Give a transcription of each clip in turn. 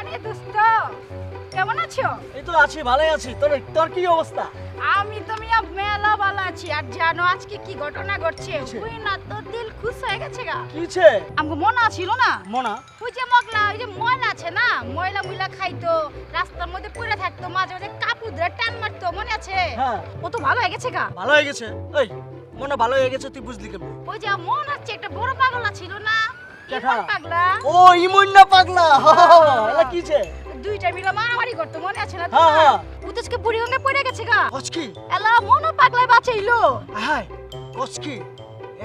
আরে দোস্ত কেমন আছো? এই তো আছি, ভালোই আছি। তোর কি অবস্থা? আমি তো মিয়া মেলা ভালো আছি। আর জানো আজকে কি ঘটনা ঘটছে? কিছে? ওই না তো দিল খুশ হয়ে গেছে গা। কিছে? আমগো মনে আছিল না? মনা? ওই যে মগলা, ওই যে ময়লা আছে না, ময়লা মুইলা খাইতো, রাস্তার মধ্যে পড়ে থাকতো, মাঝে মাঝে কাপড় ধরে টান মারতো, মনে আছে? হ্যাঁ। ও তো ভালো হয়ে গেছে গা। ভালো হয়ে গেছে। এই মনা ভালো হয়ে গেছে তুই বুঝলি কেমন? ওই যে মন হচ্ছে একটা বড় পাগলা ছিল না, কেঠা? ইমন পাগলা। ও ইমন না পাগলা। এলা কিছে? দুইটা মিলে মারামারি করতো, মনে আছে না হ্যাঁ, তোমার? হ্যাঁ। উতেজকে বুড়িগঙ্গে পড়ে গেছে গা। কচকি? এলা মন পাগলায় বাঁচাইলো। হাই কচকি,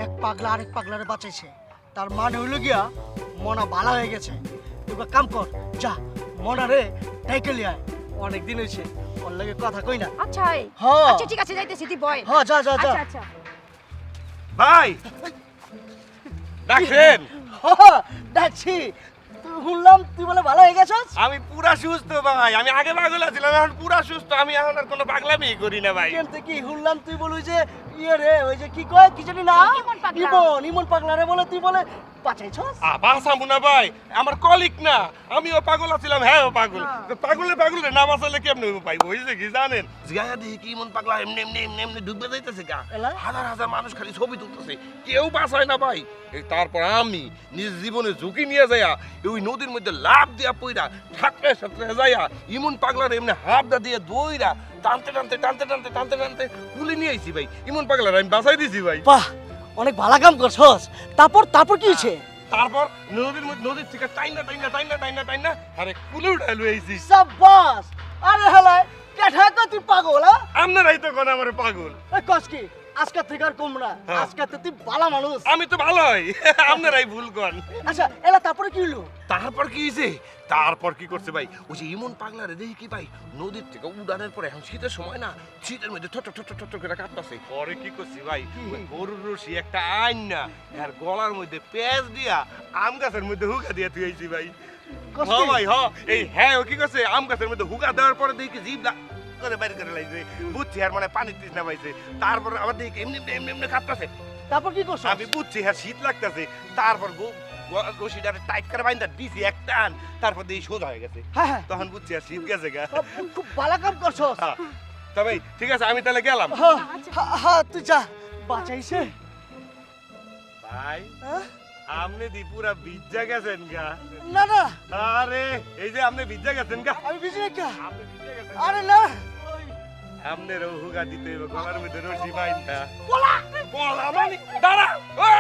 এক পাগলা আরেক পাগলারে বাঁচাইছে। তার মানে হইল গিয়া মনা ভালো হয়ে গেছে। তুই একটা কাম কর, যা মনা রে ডাইকে লিয়ে আয়। অনেক দিন হইছে ওর লাগে কথা কই না। আচ্ছা হ্যাঁ। আচ্ছা ঠিক আছে, যাইতেছি, তুই বয়। হ্যাঁ, যা যা যা। আচ্ছা আচ্ছা। ভাই ডাকছেন? ডাকছি। তুই শুনলাম তুই বলে ভালো হয়ে গেছস। আমি পুরা সুস্থ ভাই, আমি আগে পাগল ছিলাম, এখন পুরা সুস্থ। আমি এখন আর কোনো পাগলামি করি না ভাই। কেমতে কি শুনলাম তুই বল ওই যে ইয়ে রে, ওই যে কি কয় কি জানি না, ইমন পাগলা। ইমন পাগলা রে বলে তুই বলে বাঁচাইছস। বাঁচাবো না ভাই, আমার কলিক না, আমিও পাগল ছিলাম, হ্যাঁ পাগল। তো পাগলে না বাঁচালে কেমনে পাইব? হয়েছে কি জানেন, জিগায়া দেখি কি মন পাগলা এমনি এমনি এমনি এমনি ডুবে যাইতেছে গা। এলা? হাজার হাজার মানুষ খালি ছবি তুলতেছে, কেউ বাঁচায় না ভাই। তারপর আমি নিজ জীবনে ঝুঁকি নিয়ে যাইয়া ওই নদীর মধ্যে লাভ দিয়া পইরা ঠাকরে সাঁতরে যাইয়া ইমন পাগলার এমনি হাফদা দিয়ে দইরা টানতে টানতে টানতে টানতে টানতে টানতে তুলে নিয়ে আইছি ভাই। ইমন পাগলার আমি বাঁচাই দিছি ভাই। বাহ, অনেক ভালো কাম করছস। তারপর কি হইছে? তারপর নদীর থেকে টাইনা টাইনা টাইনা টাইনা টাইনা আরে কুলে উঠাই লই আইছি। সাব্বাস। আরে হেলাই কেঠা কো তুই পাগল? হ্যাঁ আপনারাই তো কোন আমার পাগল। এই কস কি আজকে থেকে আর কমরা, হ্যাঁ। আজকে তো তুই ভালো মানুষ। আমি তো ভালোই, আপনারাই ভুল করেন। আচ্ছা এলা তারপরে কি হলো? তারপর কি হয়েছে? তারপর কি করছে ভাই, ওই যে ইমন পাগলারে দেখি কি ভাই নদীর থেকে উড়ানের পরে, এখন শীতের সময় না, শীতের মধ্যে ঠট ঠট ঠট করে কাটতেছে। পরে কি করছি ভাই, ওই গরুর রশি একটা আইন না, আর গলার মধ্যে পেঁচ দিয়া আম গাছের মধ্যে হুকা দিয়া তুই আইছি ভাই। কস হ্যাঁ কি? ভাই হ্যাঁ, এই হ্যাঁ ও কি করছে, আম গাছের মধ্যে হুকা দেওয়ার পরে দেখি জিভ করে বাইরে করে লাগছে, বুঝছি আর মানে পানি তৃষ্ণা পাইছে। তারপর আবার দেখি এমনি এমনি এমনি এমনি কাঁপতেছে। তারপর কি করছস? আমি বুঝছি হ্যাঁ শীত লাগতেছে। তারপর রশিটারে টাইট করে বাইন্দা দিছি এক টান, তারপর দেখি সোজা হয়ে গেছে। হ্যাঁ হ্যাঁ, তখন বুঝছি আর শীত গেছে গা। খুব ভালো কাম করছস। হ্যাঁ, তা ভাই ঠিক আছে, আমি তাহলে গেলাম। হ্যাঁ হ্যাঁ, তুই যা। বাঁচাইছে। ভাই হ্যাঁ? আপনি দি পুরা ভিজা গেছেন গা। না না, আরে এই যে আপনি ভিজা গেছেন গা। আমি বুঝি না কে। আপনি ভিজা গেছেন। আরে না, আপনার হুগা দিতে হইব, গলার মধ্যে রশি বাইন্দা। বলা বল আমানি দাঁড়া, ওই!